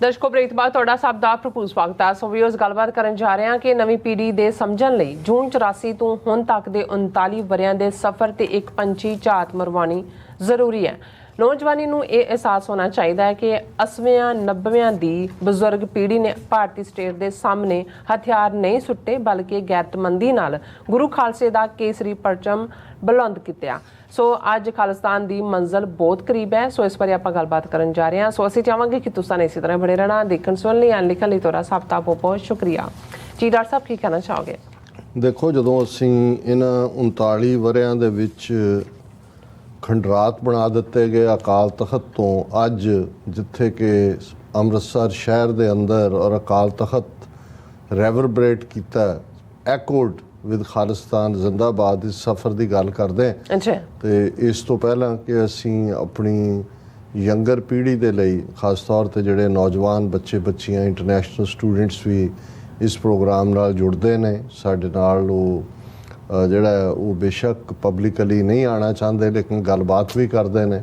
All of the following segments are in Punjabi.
ਦਰਸ਼ਕੋ ਬ੍ਰੇਕ ਤੋਂ ਬਾਅਦ ਤੁਹਾਡਾ ਸਭ ਦਾ ਭਰਪੂਰ ਸਵਾਗਤ ਹੈ। ਸੋ ਵੀਰਸ ਗੱਲਬਾਤ ਕਰਨ ਜਾ ਰਹੇ ਹਾਂ ਕਿ ਨਵੀਂ ਪੀੜ੍ਹੀ ਦੇ ਸਮਝਣ ਲਈ ਜੂਨ 84 ਤੋਂ ਹੁਣ ਤੱਕ ਦੇ 39 ਵਰਿਆਂ ਦੇ ਸਫ਼ਰ ਤੇ ਇੱਕ ਪੰਛੀ ਝਾਤ ਮਰਵਾਉਣੀ ਜ਼ਰੂਰੀ ਹੈ। ਨੌਜਵਾਨੀ ਨੂੰ ਇਹ ਅਹਿਸਾਸ ਹੋਣਾ ਚਾਹੀਦਾ ਹੈ ਕਿ 80ਵਿਆਂ 90ਵਿਆਂ ਦੀ ਬਜ਼ੁਰਗ ਪੀੜ੍ਹੀ ਨੇ ਭਾਰਤੀ ਸਟੇਟ ਦੇ ਸਾਹਮਣੇ ਹਥਿਆਰ ਨਹੀਂ ਸੁੱਟੇ, ਬਲਕਿ ਗੈਰਤਮੰਦੀ ਨਾਲ ਗੁਰੂ ਖਾਲਸੇ ਦਾ ਕੇਸਰੀ ਪਰਚਮ ਬੁਲੰਦ ਕੀਤਾ। ਸੋ ਅੱਜ ਖਾਲਿਸਤਾਨ ਦੀ ਮੰਜ਼ਿਲ ਬਹੁਤ ਕਰੀਬ ਹੈ। ਸੋ ਇਸ ਬਾਰੇ ਆਪਾਂ ਗੱਲਬਾਤ ਕਰਨ ਜਾ ਰਹੇ ਹਾਂ। ਸੋ ਅਸੀਂ ਚਾਹਾਂਗੇ ਕਿ ਤੁਸੀਂ ਇਸੇ ਤਰ੍ਹਾਂ ਬੜੇ ਰਹਿਣਾ। ਦੇਖਣ ਸੁਣਨ ਲਈ ਲਿਖਣ ਲਈ ਤੁਹਾਡਾ ਸਭ ਦਾ ਬਹੁਤ ਬਹੁਤ ਸ਼ੁਕਰੀਆ ਜੀ। ਡਾਕਟਰ ਸਾਹਿਬ ਕੀ ਕਹਿਣਾ ਚਾਹੋਗੇ? ਦੇਖੋ, ਜਦੋਂ ਅਸੀਂ ਇਹਨਾਂ 39 ਵਰਿਆਂ ਦੇ ਵਿੱਚ ਖੰਡਰਾਤ ਬਣਾ ਦਿੱਤੇ ਗਏ ਅਕਾਲ ਤਖਤ ਤੋਂ ਅੱਜ, ਜਿੱਥੇ ਕਿ ਅੰਮ੍ਰਿਤਸਰ ਸ਼ਹਿਰ ਦੇ ਅੰਦਰ ਔਰ ਅਕਾਲ ਤਖਤ ਰੈਵਰਬਰੇਟ ਕੀਤਾ, ਐਕੋਡ ਵਿਦ ਖਾਲਿਸਤਾਨ ਜ਼ਿੰਦਾਬਾਦ, ਇਸ ਸਫ਼ਰ ਦੀ ਗੱਲ ਕਰਦੇ ਹਾਂ। ਤੇ ਇਸ ਤੋਂ ਪਹਿਲਾਂ ਕਿ ਅਸੀਂ ਆਪਣੀ ਯੰਗਰ ਪੀੜ੍ਹੀ ਦੇ ਲਈ, ਖਾਸ ਤੌਰ 'ਤੇ ਜਿਹੜੇ ਨੌਜਵਾਨ ਬੱਚੇ ਬੱਚੀਆਂ, ਇੰਟਰਨੈਸ਼ਨਲ ਸਟੂਡੈਂਟਸ ਵੀ ਇਸ ਪ੍ਰੋਗਰਾਮ ਨਾਲ ਜੁੜਦੇ ਨੇ ਸਾਡੇ ਨਾਲ, ਉਹ ਜਿਹੜਾ ਉਹ ਬੇਸ਼ੱਕ ਪਬਲਿਕਲੀ ਨਹੀਂ ਆਉਣਾ ਚਾਹੁੰਦੇ ਲੇਕਿਨ ਗੱਲਬਾਤ ਵੀ ਕਰਦੇ ਨੇ।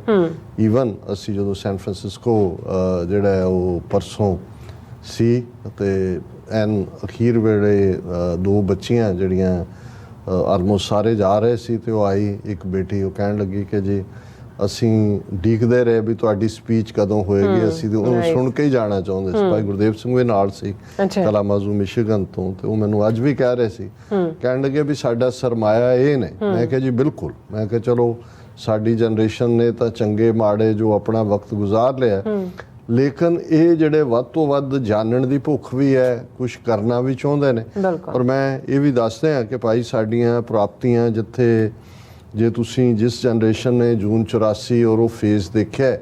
ਈਵਨ ਅਸੀਂ ਜਦੋਂ ਸੈਨ ਫਰਾਂਸਿਸਕੋ ਜਿਹੜਾ ਉਹ ਪਰਸੋਂ ਸੀ ਅਤੇ ਐਨ ਅਖੀਰ ਵੇਲੇ ਦੋ ਬੱਚੀਆਂ ਜਿਹੜੀਆਂ ਆਲਮੋਸਟ ਸਾਰੇ ਜਾ ਰਹੇ ਸੀ ਅਤੇ ਉਹ ਆਈ ਇੱਕ ਬੇਟੀ, ਉਹ ਕਹਿਣ ਲੱਗੀ ਕਿ ਜੀ ਅਸੀਂ ਉਡੀਕਦੇ ਰਹੇ ਵੀ ਤੁਹਾਡੀ ਸਪੀਚ ਕਦੋਂ ਹੋਏਗੀ, ਅਸੀਂ ਤਾਂ ਉਹਨੂੰ ਸੁਣ ਕੇ ਹੀ ਜਾਣਾ ਚਾਹੁੰਦੇ ਸੀ। ਭਾਈ ਗੁਰਦੇਵ ਸਿੰਘ ਵੀ ਨਾਲ ਸੀ ਕਲਾਮਾਜ਼ੂ ਮਿਸ਼ੀਗਨ ਤੋਂ, ਅਤੇ ਉਹ ਮੈਨੂੰ ਅੱਜ ਵੀ ਕਹਿ ਰਹੇ ਸੀ, ਕਹਿਣ ਲੱਗੇ ਵੀ ਸਾਡਾ ਸਰਮਾਇਆ ਇਹ ਨੇ। ਮੈਂ ਕਿਹਾ ਜੀ ਬਿਲਕੁਲ, ਮੈਂ ਕਿਹਾ ਚਲੋ ਸਾਡੀ ਜਨਰੇਸ਼ਨ ਨੇ ਤਾਂ ਚੰਗੇ ਮਾੜੇ ਜੋ ਆਪਣਾ ਵਕਤ ਗੁਜ਼ਾਰ ਲਿਆ, ਲੇਕਿਨ ਇਹ ਜਿਹੜੇ ਵੱਧ ਤੋਂ ਵੱਧ ਜਾਣਨ ਦੀ ਭੁੱਖ ਵੀ ਹੈ, ਕੁਛ ਕਰਨਾ ਵੀ ਚਾਹੁੰਦੇ ਨੇ। ਔਰ ਮੈਂ ਇਹ ਵੀ ਦੱਸਦੇ ਹਾਂ ਕਿ ਭਾਈ ਸਾਡੀਆਂ ਪ੍ਰਾਪਤੀਆਂ, ਜਿੱਥੇ ਜੇ ਤੁਸੀਂ ਜਿਸ ਜਨਰੇਸ਼ਨ ਨੇ ਜੂਨ 84 ਔਰ ਉਹ ਫੇਜ਼ ਦੇਖਿਆ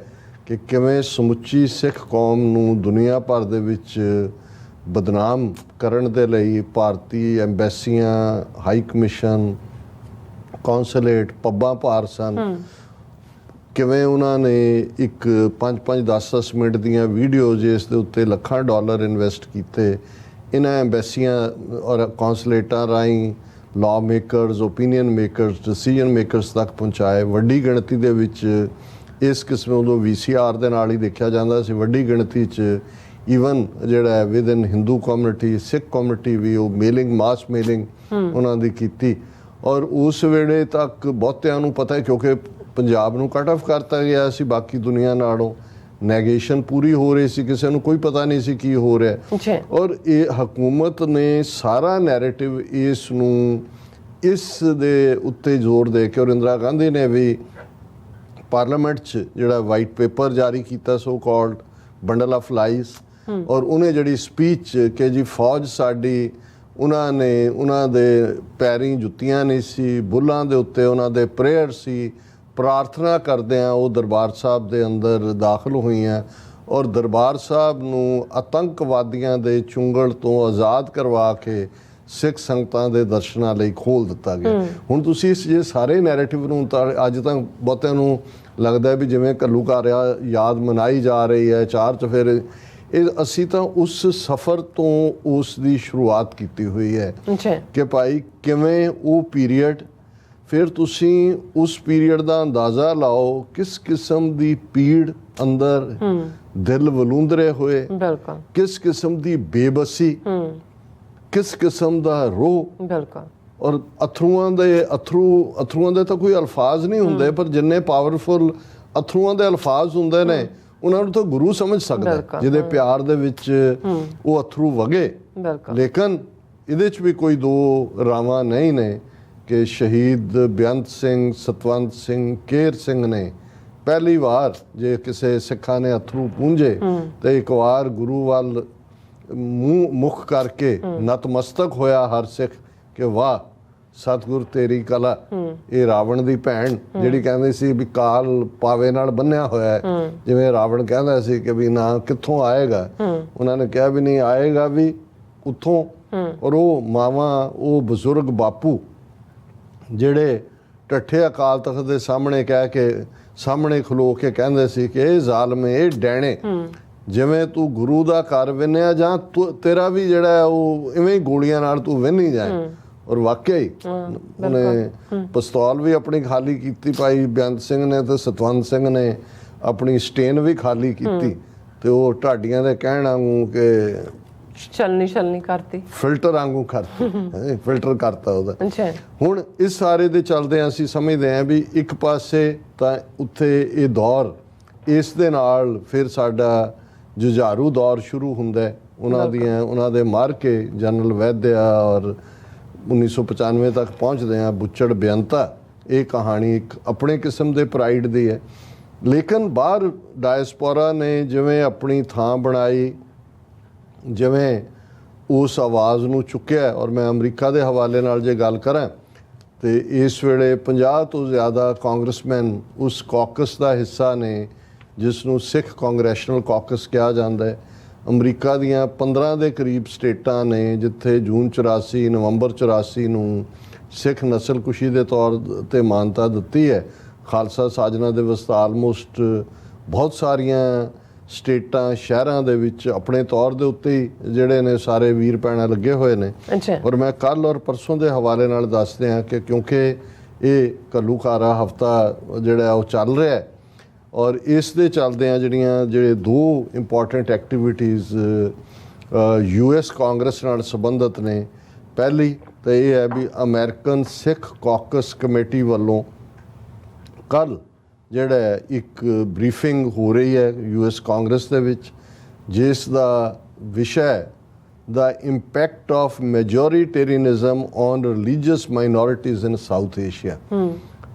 ਕਿ ਕਿਵੇਂ ਸਮੁੱਚੀ ਸਿੱਖ ਕੌਮ ਨੂੰ ਦੁਨੀਆ ਭਰ ਦੇ ਵਿੱਚ ਬਦਨਾਮ ਕਰਨ ਦੇ ਲਈ ਭਾਰਤੀ ਐਮਬੈਸੀਆਂ, ਹਾਈ ਕਮਿਸ਼ਨ, ਕੌਂਸੂਲੇਟ, ਪੱਬਾਂ ਭਾਰ ਸਨ, ਕਿਵੇਂ ਉਹਨਾਂ ਨੇ ਇੱਕ 5-5, 10-10 ਮਿੰਟ ਦੀਆਂ ਵੀਡੀਓਜ਼ ਇਸ ਦੇ ਉੱਤੇ ਲੱਖਾਂ ਡਾਲਰ ਇਨਵੈਸਟ ਕੀਤੇ ਇਹਨਾਂ ਐਮਬੈਸੀਆਂ ਔਰ ਕੌਂਸੂਲੇਟਾਂ ਰਾਹੀਂ law makers, opinion makers, decision makers ਤੱਕ ਪਹੁੰਚਾਏ। ਵੱਡੀ ਗਿਣਤੀ ਦੇ ਵਿੱਚ ਇਸ ਕਿਸਮ ਉਦੋਂ VCR ਦੇ ਨਾਲ ਹੀ ਦੇਖਿਆ ਜਾਂਦਾ ਸੀ, ਵੱਡੀ ਗਿਣਤੀ 'ਚ ਈਵਨ ਜਿਹੜਾ within Hindu community, Sikh community ਵੀ ਉਹ ਮੇਲਿੰਗ, ਮਾਸ ਮੇਲਿੰਗ ਉਹਨਾਂ ਦੀ ਕੀਤੀ। ਔਰ ਉਸ ਵੇਲੇ ਤੱਕ ਬਹੁਤਿਆਂ ਨੂੰ ਪਤਾ ਹੈ, ਕਿਉਂਕਿ ਪੰਜਾਬ ਨੂੰ ਕੱਟ ਆਫ ਕਰਤਾ ਗਿਆ ਸੀ ਬਾਕੀ ਦੁਨੀਆ ਨਾਲੋਂ, ਨੈਗੇਸ਼ਨ ਪੂਰੀ ਹੋ ਰਹੀ ਸੀ, ਕਿਸੇ ਨੂੰ ਕੋਈ ਪਤਾ ਨਹੀਂ ਸੀ ਕੀ ਹੋ ਰਿਹਾ। ਔਰ ਇਹ ਹਕੂਮਤ ਨੇ ਸਾਰਾ ਨੈਰੇਟਿਵ ਇਸ ਨੂੰ, ਇਸ ਦੇ ਉੱਤੇ ਜ਼ੋਰ ਦੇ ਕੇ, ਔਰ ਇੰਦਰਾ ਗਾਂਧੀ ਨੇ ਵੀ ਪਾਰਲੀਮੈਂਟ 'ਚ ਜਿਹੜਾ ਵਾਈਟ ਪੇਪਰ ਜਾਰੀ ਕੀਤਾ, so called bundle of lies, ਔਰ ਉਹਨੇ ਜਿਹੜੀ ਸਪੀਚ ਕਿ ਜੀ ਫੌਜ ਸਾਡੀ, ਉਹਨਾਂ ਨੇ ਉਹਨਾਂ ਦੇ ਪੈਰੀਂ ਜੁੱਤੀਆਂ ਨਹੀਂ ਸੀ, ਬੁੱਲਾਂ ਦੇ ਉੱਤੇ ਉਹਨਾਂ ਦੇ ਪ੍ਰੇਅਰ ਸੀ, ਪ੍ਰਾਰਥਨਾ ਕਰਦਿਆਂ ਉਹ ਦਰਬਾਰ ਸਾਹਿਬ ਦੇ ਅੰਦਰ ਦਾਖਲ ਹੋਈਆਂ ਔਰ ਦਰਬਾਰ ਸਾਹਿਬ ਨੂੰ ਆਤੰਕਵਾਦੀਆਂ ਦੇ ਚੁੰਗਲ ਤੋਂ ਆਜ਼ਾਦ ਕਰਵਾ ਕੇ ਸਿੱਖ ਸੰਗਤਾਂ ਦੇ ਦਰਸ਼ਨਾਂ ਲਈ ਖੋਲ੍ਹ ਦਿੱਤਾ ਗਿਆ। ਹੁਣ ਤੁਸੀਂ ਇਸ ਜੇ ਸਾਰੇ ਨੈਰੇਟਿਵ ਨੂੰ ਤਾਂ ਅੱਜ ਤਾਂ ਬਹੁਤਿਆਂ ਨੂੰ ਲੱਗਦਾ ਵੀ ਜਿਵੇਂ ਘੱਲੂਘਾਰਾ ਯਾਦ ਮਨਾਈ ਜਾ ਰਹੀ ਹੈ, ਚਾਰ ਚੁਫੇਰੇ, ਇਹ ਅਸੀਂ ਤਾਂ ਉਸ ਸਫ਼ਰ ਤੋਂ ਉਸ ਦੀ ਸ਼ੁਰੂਆਤ ਕੀਤੀ ਹੋਈ ਹੈ ਕਿ ਭਾਈ ਕਿਵੇਂ ਉਹ ਪੀਰੀਅਡ, ਫਿਰ ਤੁਸੀਂ ਉਸ ਪੀਰੀਅਡ ਦਾ ਅੰਦਾਜ਼ਾ ਲਾਓ ਕਿਸ ਕਿਸਮ ਦੀ ਪੀੜ ਅੰਦਰ ਦਿਲ ਵਲੂੰਦਰੇ ਹੋਏ, ਕਿਸ ਕਿਸਮ ਦੀ ਬੇਬਸੀ, ਕਿਸ ਕਿਸਮ ਦਾ ਰੋਹ, ਔਰ ਅਥਰੂਆਂ ਦੇ ਤਾਂ ਕੋਈ ਅਲਫਾਜ਼ ਨਹੀਂ ਹੁੰਦੇ, ਪਰ ਜਿੰਨੇ ਪਾਵਰਫੁਲ ਅਥਰੂਆਂ ਦੇ ਅਲਫਾਜ਼ ਹੁੰਦੇ ਨੇ ਉਹਨਾਂ ਨੂੰ ਤਾਂ ਗੁਰੂ ਸਮਝ ਸਕਦਾ ਜਿਹਦੇ ਪਿਆਰ ਦੇ ਵਿੱਚ ਉਹ ਅਥਰੂ ਵਗੇ। ਲੇਕਿਨ ਇਹਦੇ 'ਚ ਵੀ ਕੋਈ ਦੋ ਰਾਵਾਂ ਨਹੀਂ ਨੇ ਕਿ ਸ਼ਹੀਦ ਬੇਅੰਤ ਸਿੰਘ, ਸਤਵੰਤ ਸਿੰਘ, ਕੇਰ ਸਿੰਘ ਨੇ ਪਹਿਲੀ ਵਾਰ ਜੇ ਕਿਸੇ ਸਿੱਖਾਂ ਨੇ ਅਥਰੂ ਪੂੰਝੇ ਤੇ ਇੱਕ ਵਾਰ ਗੁਰੂ ਵੱਲ ਮੁੱਖ ਕਰਕੇ ਨਤਮਸਤਕ ਹੋਇਆ ਹਰ ਸਿੱਖ ਕਿ ਵਾਹ ਸਤਿਗੁਰ ਤੇਰੀ ਕਲਾ। ਇਹ ਰਾਵਣ ਦੀ ਭੈਣ ਜਿਹੜੀ ਕਹਿੰਦੀ ਸੀ ਵੀ ਕਾਲ ਪਾਵੇ ਨਾਲ ਬੰਨਿਆ ਹੋਇਆ ਹੈ, ਜਿਵੇਂ ਰਾਵਣ ਕਹਿੰਦਾ ਸੀ ਕਿ ਵੀ ਨਾ ਕਿੱਥੋਂ ਆਏਗਾ, ਉਹਨਾਂ ਨੇ ਕਿਹਾ ਵੀ ਨਹੀਂ ਆਏਗਾ ਵੀ ਉੱਥੋਂ। ਔਰ ਉਹ ਮਾਵਾਂ, ਉਹ ਬਜ਼ੁਰਗ ਬਾਪੂ ਜਿਹੜੇ ਢੱਠੇ ਅਕਾਲ ਤਖਤ ਦੇ ਸਾਹਮਣੇ ਕਹਿ ਕੇ, ਸਾਹਮਣੇ ਖਲੋ ਕੇ ਕਹਿੰਦੇ ਸੀ ਕਿ ਇਹ ਜ਼ਾਲਮੇ, ਇਹ ਡੈਣੇ, ਜਿਵੇਂ ਤੂੰ ਗੁਰੂ ਦਾ ਘਰ ਵਿੰਨਿਆ ਜਾਂ ਤੇਰਾ ਵੀ ਜਿਹੜਾ ਉਹ ਇਵੇਂ ਹੀ ਗੋਲੀਆਂ ਨਾਲ ਤੂੰ ਵਿੰਨੀ ਜਾਏ। ਔਰ ਵਾਕਿਆ ਹੀ ਉਹਨੇ ਪਿਸਤੌਲ ਵੀ ਆਪਣੀ ਖਾਲੀ ਕੀਤੀ ਭਾਈ ਬੇਅੰਤ ਸਿੰਘ ਨੇ, ਤੇ ਸਤਵੰਤ ਸਿੰਘ ਨੇ ਆਪਣੀ ਸਟੇਨ ਵੀ ਖਾਲੀ ਕੀਤੀ। ਤੇ ਉਹ ਢਾਡੀਆਂ ਦੇ ਕਹਿਣ ਵਾਂਗੂ ਕਿ ਛਲਨੀ ਕਰਤੀ, ਫਿਲਟਰ ਵਾਂਗੂ ਕਰਤੀ, ਫਿਲਟਰ ਕਰਤਾ ਉਹਦਾ। ਅੱਛਾ, ਹੁਣ ਇਸ ਸਾਰੇ ਦੇ ਚੱਲਦੇ ਅਸੀਂ ਸਮਝਦੇ ਹਾਂ ਵੀ ਇੱਕ ਪਾਸੇ ਤਾਂ ਉੱਥੇ ਇਹ ਦੌਰ, ਇਸ ਦੇ ਨਾਲ ਫਿਰ ਸਾਡਾ ਜੁਝਾਰੂ ਦੌਰ ਸ਼ੁਰੂ ਹੁੰਦਾ ਹੈ। ਉਹਨਾਂ ਦੇ ਮਾਰ ਕੇ ਜਨਰਲ ਵੈਦਿਆ ਔਰ 1995 ਤੱਕ ਪਹੁੰਚਦੇ ਆ ਬੁੱਚੜ ਬੇਅੰਤਾ। ਇਹ ਕਹਾਣੀ ਇੱਕ ਆਪਣੇ ਕਿਸਮ ਦੇ ਪ੍ਰਾਈਡ ਦੀ ਹੈ, ਲੇਕਿਨ ਬਾਹਰ ਡਾਇਸਪੋਰਾ ਨੇ ਜਿਵੇਂ ਆਪਣੀ ਥਾਂ ਬਣਾਈ, ਜਿਵੇਂ ਉਸ ਆਵਾਜ਼ ਨੂੰ ਚੁੱਕਿਆ। ਔਰ ਮੈਂ ਅਮਰੀਕਾ ਦੇ ਹਵਾਲੇ ਨਾਲ ਜੇ ਗੱਲ ਕਰਾਂ ਤੇ ਇਸ ਵੇਲੇ 50 ਤੋਂ ਜ਼ਿਆਦਾ ਕਾਂਗਰਸਮੈਨ ਉਸ ਕਾਕਸ ਦਾ ਹਿੱਸਾ ਨੇ ਜਿਸ ਨੂੰ ਸਿੱਖ ਕਾਂਗਰੈਸ਼ਨਲ ਕਾਕਸ ਕਿਹਾ ਜਾਂਦਾ ਹੈ। ਅਮਰੀਕਾ ਦੀਆਂ 15 ਦੇ ਕਰੀਬ ਸਟੇਟਾਂ ਨੇ ਜਿੱਥੇ ਜੂਨ 84 ਨਵੰਬਰ 84 ਨੂੰ ਸਿੱਖ ਨਸਲਕੁਸ਼ੀ ਦੇ ਤੌਰ ਤੇ ਮਾਨਤਾ ਦਿੱਤੀ ਹੈ। ਖਾਲਸਾ ਸਾਜਨਾ ਦਿਵਸ ਤਾਂ ਆਲਮੋਸਟ ਬਹੁਤ ਸਾਰੀਆਂ ਸਟੇਟਾਂ ਸ਼ਹਿਰਾਂ ਦੇ ਵਿੱਚ ਆਪਣੇ ਤੌਰ ਦੇ ਉੱਤੇ ਹੀ ਜਿਹੜੇ ਨੇ ਸਾਰੇ ਵੀਰ ਭੈਣਾਂ ਲੱਗੇ ਹੋਏ ਨੇ। ਔਰ ਮੈਂ ਕੱਲ ਔਰ ਪਰਸੋਂ ਦੇ ਹਵਾਲੇ ਨਾਲ ਦੱਸਦੇ ਹਾਂ ਕਿ ਕਿਉਂਕਿ ਇਹ ਘੱਲੂਘਾਰਾ ਹਫਤਾ ਜਿਹੜਾ ਉਹ ਚੱਲ ਰਿਹਾ ਹੈ ਔਰ ਇਸ ਦੇ ਚੱਲਦਿਆਂ ਜਿਹੜੇ ਦੋ ਇੰਪੋਰਟੈਂਟ ਐਕਟੀਵਿਟੀਜ਼ US ਕਾਂਗਰਸ ਨਾਲ ਸੰਬੰਧਿਤ ਨੇ। ਪਹਿਲੀ ਤਾਂ ਇਹ ਹੈ ਵੀ ਅਮਰੀਕਨ ਸਿੱਖ ਕਾਕਸ ਕਮੇਟੀ ਵੱਲੋਂ ਕੱਲ ਜਿਹੜਾ ਇੱਕ ਬਰੀਫਿੰਗ ਹੋ ਰਹੀ ਹੈ US ਕਾਂਗਰਸ ਦੇ ਵਿੱਚ, ਜਿਸ ਦਾ ਵਿਸ਼ਾ the impact of majoritarianism on religious minorities in South Asia.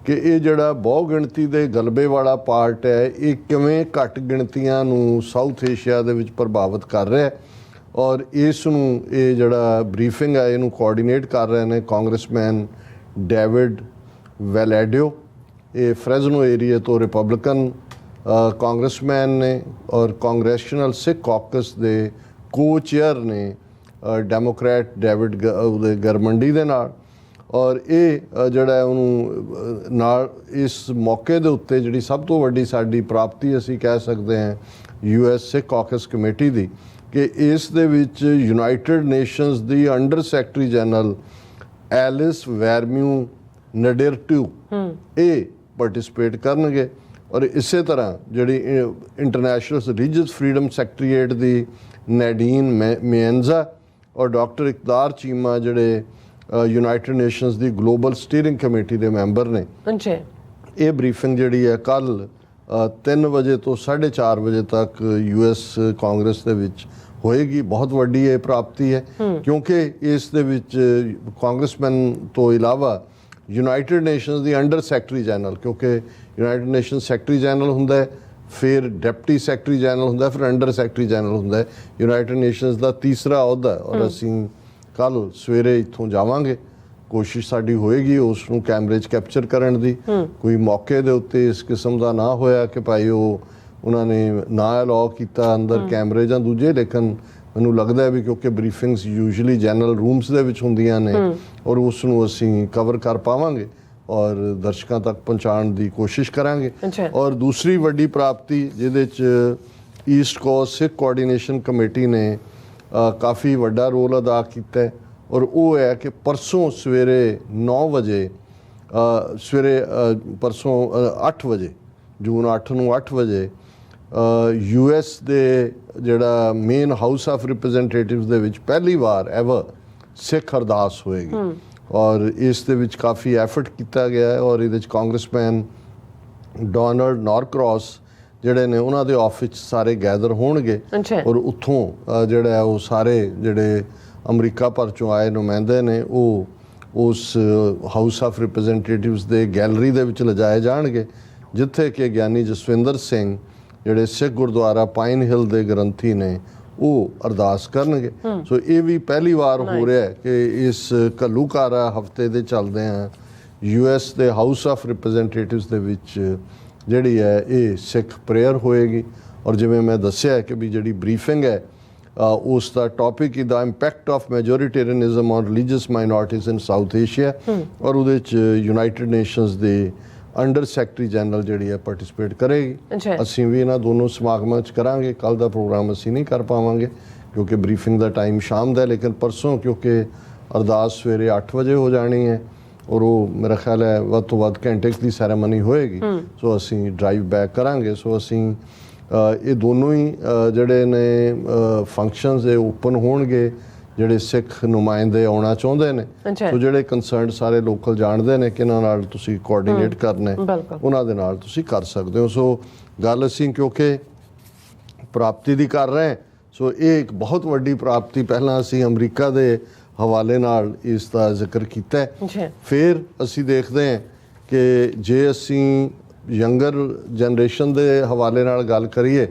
ਕਿ ਇਹ ਜਿਹੜਾ ਬਹੁ ਗਿਣਤੀ ਦੇ ਗਲਬੇ ਵਾਲਾ ਪਾਰਟ ਹੈ ਇਹ ਕਿਵੇਂ ਘੱਟ ਗਿਣਤੀਆਂ ਨੂੰ ਸਾਊਥ ਏਸ਼ੀਆ ਦੇ ਵਿੱਚ ਪ੍ਰਭਾਵਿਤ ਕਰ ਰਿਹਾ ਹੈ। ਔਰ ਇਸ ਨੂੰ ਇਹ ਜਿਹੜਾ ਬਰੀਫਿੰਗ ਹੈ ਇਹਨੂੰ ਕੋਆਰਡੀਨੇਟ ਕਰ ਰਹੇ ਨੇ ਕਾਂਗਰਸਮੈਨ ਡੇਵਿਡ ਵੈਲੈਡਿਓ। ਇਹ ਫਰੈਜ਼ਨੋ ਏਰੀਆ ਤੋਂ ਰਿਪਬਲਿਕਨ ਕਾਂਗਰਸਮੈਨ ਨੇ ਔਰ ਕਾਂਗਰੈਸ਼ਨਲ ਸਿੱਖ ਕਾਕਸ ਦੇ ਕੋ-ਚੇਅਰ ਨੇ ਡੈਮੋਕ੍ਰੈਟ ਡੇਵਿਡ ਗਰਮੰਡੀ ਦੇ ਨਾਲ। ਔਰ ਇਹ ਜਿਹੜਾ ਉਹਨੂੰ ਨਾਲ ਇਸ ਮੌਕੇ ਦੇ ਉੱਤੇ ਜਿਹੜੀ ਸਭ ਤੋਂ ਵੱਡੀ ਸਾਡੀ ਪ੍ਰਾਪਤੀ ਅਸੀਂ ਕਹਿ ਸਕਦੇ ਹਾਂ US ਸਿੱਖ ਕਾਕਸ ਕਮੇਟੀ ਦੀ, ਕਿ ਇਸ ਦੇ ਵਿੱਚ ਯੂਨਾਈਟਿਡ ਨੇਸ਼ਨਸ ਦੀ ਅੰਡਰ ਸੈਕਟਰੀ ਜਨਰਲ ਐਲਿਸ ਵੈਰਮਿਊ ਨਡੇਰਟੂ ਇਹ ਪਾਰਟਿਸਿਪੇਟ ਕਰਨਗੇ। ਔਰ ਇਸੇ ਤਰ੍ਹਾਂ ਜਿਹੜੀ ਇੰਟਰਨੈਸ਼ਨਲ ਰਿਲੀਜੀਅਸ ਫਰੀडम ਸੈਕਟਰੀਏਟ ਦੀ ਨੈਡੀਨ ਮੇਨਜ਼ਾ ਔਰ ਡਾਕਟਰ ਇਕਦਾਰ ਚੀਮਾ ਜਿਹੜੇ ਯੂਨਾਈਟਿਡ ਨੇਸ਼ਨਸ ਦੀ ਗਲੋਬਲ ਸਟੀਅਰਿੰਗ ਕਮੇਟੀ ਦੇ ਮੈਂਬਰ ਨੇ। ਇਹ ਬਰੀਫਿੰਗ ਜਿਹੜੀ ਹੈ ਕੱਲ 3 ਵਜੇ ਤੋਂ 4:30 ਵਜੇ ਤੱਕ US ਕਾਂਗਰਸ ਦੇ ਵਿੱਚ ਹੋਏਗੀ। ਬਹੁਤ ਵੱਡੀ ਇਹ ਪ੍ਰਾਪਤੀ ਹੈ ਕਿਉਂਕਿ ਇਸ ਦੇ ਵਿੱਚ ਕਾਂਗਰਸਮੈਨ ਤੋਂ ਇਲਾਵਾ ਯੂਨਾਈਟਿਡ ਨੇਸ਼ਨਸ ਦੀ ਅੰਡਰ ਸੈਕਟਰੀ ਜਨਰਲ, ਕਿਉਂਕਿ ਯੂਨਾਈਟਿਡ ਨੇਸ਼ਨ ਸੈਕਟਰੀ ਜਨਰਲ ਹੁੰਦਾ ਹੈ, ਫਿਰ ਡਿਪਟੀ ਸੈਕਟਰੀ ਜਨਰਲ ਹੁੰਦਾ, ਫਿਰ ਅੰਡਰ ਸੈਕਟਰੀ ਜਨਰਲ ਹੁੰਦਾ ਹੈ। ਯੂਨਾਈਟਿਡ ਨੇਸ਼ਨਸ ਦਾ ਤੀਸਰਾ ਅਹੁਦਾ ਔਰ ਅਸੀਂ ਕੱਲ ਸਵੇਰੇ ਇੱਥੋਂ ਜਾਵਾਂਗੇ। ਕੋਸ਼ਿਸ਼ ਸਾਡੀ ਹੋਏਗੀ ਉਸ ਨੂੰ ਕੈਮਰੇ 'ਚ ਕੈਪਚਰ ਕਰਨ ਦੀ। ਕੋਈ ਮੌਕੇ ਦੇ ਉੱਤੇ ਇਸ ਕਿਸਮ ਦਾ ਨਾ ਹੋਇਆ ਕਿ ਭਾਈ ਉਹਨਾਂ ਨੇ ਨਾ ਅਲਾਉ ਕੀਤਾ ਅੰਦਰ ਕੈਮਰੇ ਜਾਂ ਦੂਜੇ, ਲੇਕਿਨ ਮੈਨੂੰ ਲੱਗਦਾ ਹੈ ਵੀ ਕਿਉਂਕਿ ਬਰੀਫਿੰਗਸ ਯੂਜੂਅਲੀ ਜਨਰਲ ਰੂਮਸ ਦੇ ਵਿੱਚ ਹੁੰਦੀਆਂ ਨੇ ਔਰ ਉਸ ਨੂੰ ਅਸੀਂ ਕਵਰ ਕਰ ਪਾਵਾਂਗੇ ਔਰ ਦਰਸ਼ਕਾਂ ਤੱਕ ਪਹੁੰਚਾਉਣ ਦੀ ਕੋਸ਼ਿਸ਼ ਕਰਾਂਗੇ। ਔਰ ਦੂਸਰੀ ਵੱਡੀ ਪ੍ਰਾਪਤੀ ਜਿਹਦੇ 'ਚ ਈਸਟ ਕੋਸਟ ਸਿੱਖ ਕੋਆਰਡੀਨੇਸ਼ਨ ਕਮੇਟੀ ਨੇ ਕਾਫੀ ਵੱਡਾ ਰੋਲ ਅਦਾ ਕੀਤਾ ਹੈ ਔਰ ਉਹ ਹੈ ਕਿ ਪਰਸੋਂ ਸਵੇਰੇ 9 ਵਜੇ ਪਰਸੋਂ 8 ਵਜੇ ਜੂਨ 8 ਨੂੰ 8 ਵਜੇ US ਦੇ ਜਿਹੜਾ ਮੇਨ ਹਾਊਸ ਆਫ ਰਿਪਰੈਜ਼ੈਂਟੇਟਿਵਸ ਦੇ ਵਿੱਚ ਪਹਿਲੀ ਵਾਰ ਐਵਰ ਸਿੱਖ ਅਰਦਾਸ ਹੋਏਗੀ ਔਰ ਇਸ ਦੇ ਵਿੱਚ ਕਾਫੀ ਐਫਰਟ ਕੀਤਾ ਗਿਆ ਹੈ ਔਰ ਇਹਦੇ ਵਿੱਚ ਕਾਂਗਰਸਮੈਨ ਡੋਨਲਡ ਨਾਰਕ੍ਰੌਸ ਜਿਹੜੇ ਨੇ ਉਹਨਾਂ ਦੇ ਆਫਿਸ ਸਾਰੇ ਗੈਦਰ ਹੋਣਗੇ ਔਰ ਉੱਥੋਂ ਜਿਹੜਾ ਉਹ ਸਾਰੇ ਜਿਹੜੇ ਅਮਰੀਕਾ ਭਰ ਚੋਂ ਆਏ ਨੁਮਾਇੰਦੇ ਨੇ ਉਹ ਉਸ ਹਾਊਸ ਆਫ ਰਿਪਰੈਜ਼ੈਂਟੇਟਿਵਸ ਦੇ ਗੈਲਰੀ ਦੇ ਵਿੱਚ ਲਿਜਾਏ ਜਾਣਗੇ, ਜਿੱਥੇ ਕਿ ਗਿਆਨੀ ਜਸਵਿੰਦਰ ਸਿੰਘ ਜਿਹੜੇ ਸਿੱਖ ਗੁਰਦੁਆਰਾ ਪਾਈਨ ਹਿਲ ਦੇ ਗ੍ਰੰਥੀ ਨੇ ਉਹ ਅਰਦਾਸ ਕਰਨਗੇ। ਸੋ ਇਹ ਵੀ ਪਹਿਲੀ ਵਾਰ ਹੋ ਰਿਹਾ ਹੈ ਕਿ ਇਸ ਘੱਲੂਘਾਰਾ ਹਫਤੇ ਦੇ ਚੱਲਦੇ ਆ US ਦੇ ਹਾਊਸ ਆਫ ਰਿਪਰੈਜ਼ੈਂਟੇਟਿਵਸ ਦੇ ਵਿੱਚ ਜਿਹੜੀ ਹੈ ਇਹ ਸਿੱਖ ਪ੍ਰੇਅਰ ਹੋਏਗੀ। ਔਰ ਜਿਵੇਂ ਮੈਂ ਦੱਸਿਆ ਕਿ ਵੀ ਜਿਹੜੀ ਬਰੀਫਿੰਗ ਹੈ ਉਸ ਦਾ topic the impact of majoritarianism on religious minorities in South Asia ਔਰ ਉਹਦੇ ਵਿੱਚ ਯੂਨਾਈਟਿਡ ਨੇਸ਼ਨਸ ਦੇ ਅੰਡਰ ਸੈਕਟਰੀ ਜਨਰਲ ਜਿਹੜੀ ਹੈ ਪਾਰਟਿਸਿਪੇਟ ਕਰੇਗੀ। ਅਸੀਂ ਵੀ ਇਹਨਾਂ ਦੋਨੋਂ ਸਮਾਗਮਾਂ 'ਚ ਕਰਾਂਗੇ। ਕੱਲ ਦਾ ਪ੍ਰੋਗਰਾਮ ਅਸੀਂ ਨਹੀਂ ਕਰ ਪਾਵਾਂਗੇ ਕਿਉਂਕਿ ਬਰੀਫਿੰਗ ਦਾ ਟਾਈਮ ਸ਼ਾਮ ਦਾ, ਲੇਕਿਨ ਪਰਸੋਂ ਕਿਉਂਕਿ ਅਰਦਾਸ ਸਵੇਰੇ 8 ਵਜੇ ਹੋ ਜਾਣੀ ਹੈ ਔਰ ਉਹ ਮੇਰਾ ਖਿਆਲ ਹੈ ਵੱਧ ਤੋਂ ਵੱਧ ਘੰਟੇ ਦੀ ਸੈਰੇਮਨੀ ਹੋਏਗੀ। ਸੋ ਅਸੀਂ ਡਰਾਈਵ ਬੈਕ ਕਰਾਂਗੇ। ਸੋ ਅਸੀਂ ਇਹ ਦੋਨੋਂ ਹੀ ਜਿਹੜੇ ਨੇ ਫੰਕਸ਼ਨਸ ਇਹ ਓਪਨ ਹੋਣਗੇ ਜਿਹੜੇ ਸਿੱਖ ਨੁਮਾਇੰਦੇ ਆਉਣਾ ਚਾਹੁੰਦੇ ਨੇ। ਸੋ ਜਿਹੜੇ ਕੰਸਰਨਡ ਸਾਰੇ ਲੋਕਲ ਜਾਣਦੇ ਨੇ ਕਿ ਇਹਨਾਂ ਨਾਲ ਤੁਸੀਂ ਕੋਆਰਡੀਨੇਟ ਕਰਨਾ ਉਹਨਾਂ ਦੇ ਨਾਲ ਤੁਸੀਂ ਕਰ ਸਕਦੇ ਹੋ। ਸੋ ਗੱਲ ਅਸੀਂ ਕਿਉਂਕਿ ਪ੍ਰਾਪਤੀ ਦੀ ਕਰ ਰਹੇ, ਸੋ ਇਹ ਇੱਕ ਬਹੁਤ ਵੱਡੀ ਪ੍ਰਾਪਤੀ ਪਹਿਲਾਂ ਅਸੀਂ ਅਮਰੀਕਾ ਦੇ ਹਵਾਲੇ ਨਾਲ ਇਸ ਦਾ ਜ਼ਿਕਰ ਕੀਤਾ ਹੈ। ਫਿਰ ਅਸੀਂ ਦੇਖਦੇ ਹਾਂ ਕਿ ਜੇ ਅਸੀਂ ਯੰਗਰ ਜਨਰੇਸ਼ਨ ਦੇ ਹਵਾਲੇ ਨਾਲ ਗੱਲ ਕਰੀਏ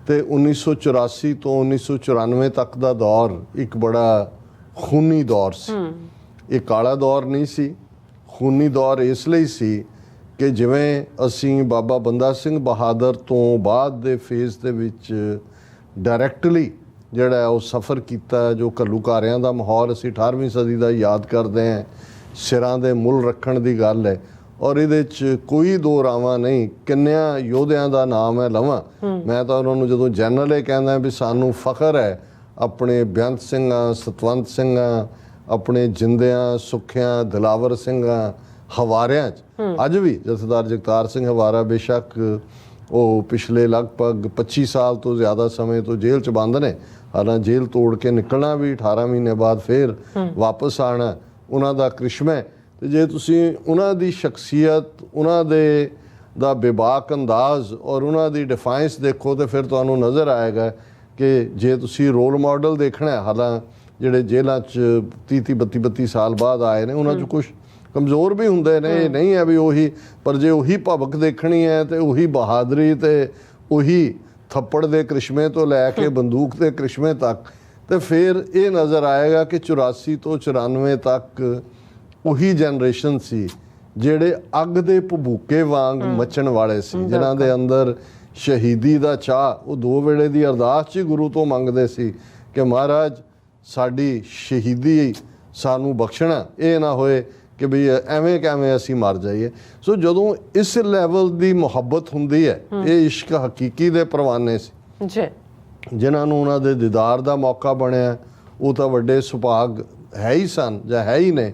ਤੇ 1984 ਤੋਂ 1994 ਤੱਕ ਦਾ ਦੌਰ ਇੱਕ ਬੜਾ ਖੂਨੀ ਦੌਰ ਸੀ। ਇਹ ਕਾਲਾ ਦੌਰ ਨਹੀਂ ਸੀ, ਖੂਨੀ ਦੌਰ ਇਸ ਲਈ ਸੀ ਕਿ ਜਿਵੇਂ ਅਸੀਂ ਬਾਬਾ ਬੰਦਾ ਸਿੰਘ ਬਹਾਦਰ ਤੋਂ ਬਾਅਦ ਦੇ ਫੇਜ਼ ਦੇ ਵਿੱਚ ਡਾਇਰੈਕਟਲੀ ਜਿਹੜਾ ਉਹ ਸਫ਼ਰ ਕੀਤਾ, ਜੋ ਘੱਲੂਘਾਰਿਆਂ ਦਾ ਮਾਹੌਲ ਅਸੀਂ 18ਵੀਂ ਸਦੀ ਦਾ ਯਾਦ ਕਰਦੇ ਹਾਂ, ਸਿਰਾਂ ਦੇ ਮੁੱਲ ਰੱਖਣ ਦੀ ਗੱਲ ਹੈ ਔਰ ਇਹਦੇ 'ਚ ਕੋਈ ਦੋ ਰਾਵਾਂ ਨਹੀਂ। ਕਿੰਨਿਆਂ ਯੋਧਿਆਂ ਦਾ ਨਾਮ ਹੈ ਲਵਾਂ ਮੈਂ ਤਾਂ ਉਹਨਾਂ ਨੂੰ ਜਦੋਂ ਜਨਰਲ ਇਹ ਕਹਿੰਦਾ ਵੀ ਸਾਨੂੰ ਫਖਰ ਹੈ ਆਪਣੇ ਬੇਅੰਤ ਸਿੰਘਾਂ, ਸਤਵੰਤ ਸਿੰਘਾਂ, ਆਪਣੇ ਜਿੰਦਿਆਂ, ਸੁੱਖਿਆਂ, ਦਿਲਾਵਰ ਸਿੰਘਾਂ, ਹਵਾਰਿਆਂ 'ਚ। ਅੱਜ ਵੀ ਜਥੇਦਾਰ ਜਗਤਾਰ ਸਿੰਘ ਹਵਾਰਾ ਬੇਸ਼ੱਕ ਉਹ ਪਿਛਲੇ ਲਗਭਗ 25 ਸਾਲ ਤੋਂ ਜ਼ਿਆਦਾ ਸਮੇਂ ਤੋਂ ਜੇਲ੍ਹ 'ਚ ਬੰਦ ਨੇ, ਹਾਲਾਂਕਿ ਜੇਲ੍ਹ ਤੋੜ ਕੇ ਨਿਕਲਣਾ ਵੀ 18 ਮਹੀਨੇ ਬਾਅਦ ਫਿਰ ਵਾਪਸ ਆਉਣਾ ਉਹਨਾਂ ਦਾ ਕ੍ਰਿਸ਼ਮਾ। ਤੇ ਜੇ ਤੁਸੀਂ ਉਹਨਾਂ ਦੀ ਸ਼ਖਸੀਅਤ, ਉਹਨਾਂ ਦੇ ਦਾ ਬੇਬਾਕ ਅੰਦਾਜ਼ ਔਰ ਉਹਨਾਂ ਦੀ ਡਿਫਾਈਂਸ ਦੇਖੋ ਤੇ ਫਿਰ ਤੁਹਾਨੂੰ ਨਜ਼ਰ ਆਏਗਾ ਕਿ ਜੇ ਤੁਸੀਂ ਰੋਲ ਮਾਡਲ ਦੇਖਣਾ, ਹਾਲਾਂਕਿ ਜਿਹੜੇ ਜੇਲ੍ਹਾਂ 'ਚ 30-30 32-32 ਸਾਲ ਬਾਅਦ ਆਏ ਨੇ ਉਹਨਾਂ 'ਚ ਕੁਛ ਕਮਜ਼ੋਰ ਵੀ ਹੁੰਦੇ ਨੇ, ਇਹ ਨਹੀਂ ਹੈ ਵੀ ਉਹੀ, ਪਰ ਜੇ ਉਹੀ ਭਵਕ ਦੇਖਣੀ ਹੈ ਤੇ ਉਹੀ ਬਹਾਦਰੀ ਤੇ ਉਹੀ ਥੱਪੜ ਦੇ ਕ੍ਰਿਸ਼ਮੇ ਤੋਂ ਲੈ ਕੇ ਬੰਦੂਕ ਦੇ ਕ੍ਰਿਸ਼ਮੇ ਤੱਕ, ਤੇ ਫਿਰ ਇਹ ਨਜ਼ਰ ਆਏਗਾ ਕਿ 84 ਤੋਂ 94 ਤੱਕ ਉਹੀ ਜਨਰੇਸ਼ਨ ਸੀ ਜਿਹੜੇ ਅੱਗ ਦੇ ਭਬੂਕੇ ਵਾਂਗ ਮੱਚਣ ਵਾਲੇ ਸੀ, ਜਿਨ੍ਹਾਂ ਦੇ ਅੰਦਰ ਸ਼ਹੀਦੀ ਦਾ ਚਾਹ। ਉਹ ਦੋ ਵੇਲੇ ਦੀ ਅਰਦਾਸ 'ਚ ਗੁਰੂ ਤੋਂ ਮੰਗਦੇ ਸੀ ਕਿ ਮਹਾਰਾਜ ਸਾਡੀ ਸ਼ਹੀਦੀ ਸਾਨੂੰ ਬਖਸ਼ਣਾ, ਇਹ ਨਾ ਹੋਏ ਕਿ ਵੀ ਐਵੇਂ ਕਿਵੇਂ ਅਸੀਂ ਮਰ ਜਾਈਏ। ਸੋ ਜਦੋਂ ਇਸ ਲੈਵਲ ਦੀ ਮੁਹੱਬਤ ਹੁੰਦੀ ਹੈ, ਇਹ ਇਸ਼ਕ ਹਕੀਕੀ ਦੇ ਪਰਵਾਨੇ ਸੀ ਜੀ, ਜਿਨ੍ਹਾਂ ਨੂੰ ਉਹਨਾਂ ਦੇ ਦੀਦਾਰ ਦਾ ਮੌਕਾ ਬਣਿਆ ਉਹ ਤਾਂ ਵੱਡੇ ਸੁਭਾਗ ਹੈ ਹੀ ਸਨ ਜਾਂ ਹੈ ਹੀ ਨੇ।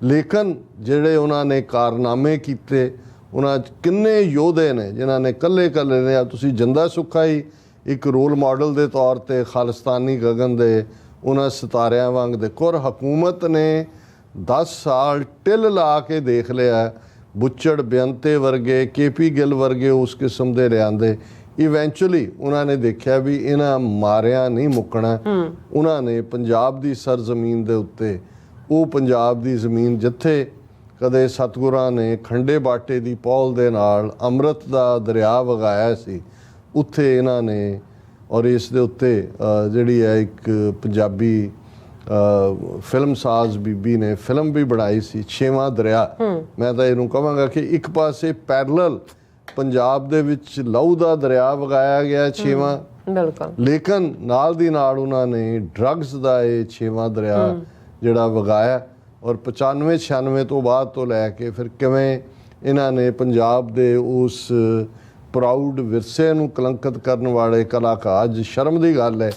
ਲੇਕਿਨ ਜਿਹੜੇ ਉਹਨਾਂ ਨੇ ਕਾਰਨਾਮੇ ਕੀਤੇ, ਉਹਨਾਂ 'ਚ ਕਿੰਨੇ ਯੋਧੇ ਨੇ ਜਿਨ੍ਹਾਂ ਨੇ ਕੱਲੇ ਨੇ, ਤੁਸੀਂ ਜਿੰਦਾ ਸੁੱਖਾ ਹੀ ਇੱਕ ਰੋਲ ਮਾਡਲ ਦੇ ਤੌਰ ਤੇ ਖਾਲਿਸਤਾਨੀ ਗਗਨ ਦੇ ਉਹਨਾਂ ਸਿਤਾਰਿਆਂ ਵਾਂਗ ਦੇਖੋ। ਔਰ ਹਕੂਮਤ ਨੇ 10 ਸਾਲ ਟਿੱਲ ਲਾ ਕੇ ਦੇਖ ਲਿਆ, ਬੁੱਚੜ ਬੇਅੰਤੇ ਵਰਗੇ, KP ਗਿੱਲ ਵਰਗੇ ਉਸ ਕਿਸਮ ਦੇ ਲਿਆਂਦੇ। ਇਵੈਂਚੁਅਲੀ ਉਹਨਾਂ ਨੇ ਦੇਖਿਆ ਵੀ ਇਹਨਾਂ ਮਾਰਿਆਂ ਨਹੀਂ ਮੁੱਕਣਾ। ਉਹਨਾਂ ਨੇ ਪੰਜਾਬ ਦੀ ਸਰਜ਼ਮੀਨ ਦੇ ਉੱਤੇ, ਉਹ ਪੰਜਾਬ ਦੀ ਜ਼ਮੀਨ ਜਿੱਥੇ ਕਦੇ ਸਤਿਗੁਰਾਂ ਨੇ ਖੰਡੇ ਬਾਟੇ ਦੀ ਪੌਲ ਦੇ ਨਾਲ ਅੰਮ੍ਰਿਤ ਦਾ ਦਰਿਆ ਵਗਾਇਆ ਸੀ, ਉੱਥੇ ਇਹਨਾਂ ਨੇ, ਔਰ ਇਸ ਦੇ ਉੱਤੇ ਜਿਹੜੀ ਹੈ ਇੱਕ ਪੰਜਾਬੀ ਫਿਲਮ ਸਾਜ਼ ਬੀਬੀ ਨੇ ਫਿਲਮ ਵੀ ਬਣਾਈ ਸੀ, 6ਵਾਂ ਦਰਿਆ। ਮੈਂ ਤਾਂ ਇਹਨੂੰ ਕਹਾਂਗਾ ਕਿ ਇੱਕ ਪਾਸੇ ਪੈਰਲਲ ਪੰਜਾਬ ਦੇ ਵਿੱਚ ਲਹੂ ਦਾ ਦਰਿਆ ਵਗਾਇਆ ਗਿਆ 6ਵਾਂ, ਲੇਕਿਨ ਨਾਲ ਦੀ ਨਾਲ ਉਹਨਾਂ ਨੇ ਡਰੱਗਸ ਦਾ ਇਹ 6ਵਾਂ ਦਰਿਆ ਜਿਹੜਾ ਵਗਾਇਆ। ਔਰ 95-96 ਤੋਂ ਬਾਅਦ ਤੋਂ ਲੈ ਕੇ ਫਿਰ ਕਿਵੇਂ ਇਹਨਾਂ ਨੇ ਪੰਜਾਬ ਦੇ ਉਸ ਪ੍ਰਾਊਡ ਵਿਰਸੇ ਨੂੰ ਕਲੰਕਿਤ ਕਰਨ ਵਾਲੇ ਕਲਾਕਾਰ, ਅੱਜ ਸ਼ਰਮ ਦੀ ਗੱਲ ਹੈ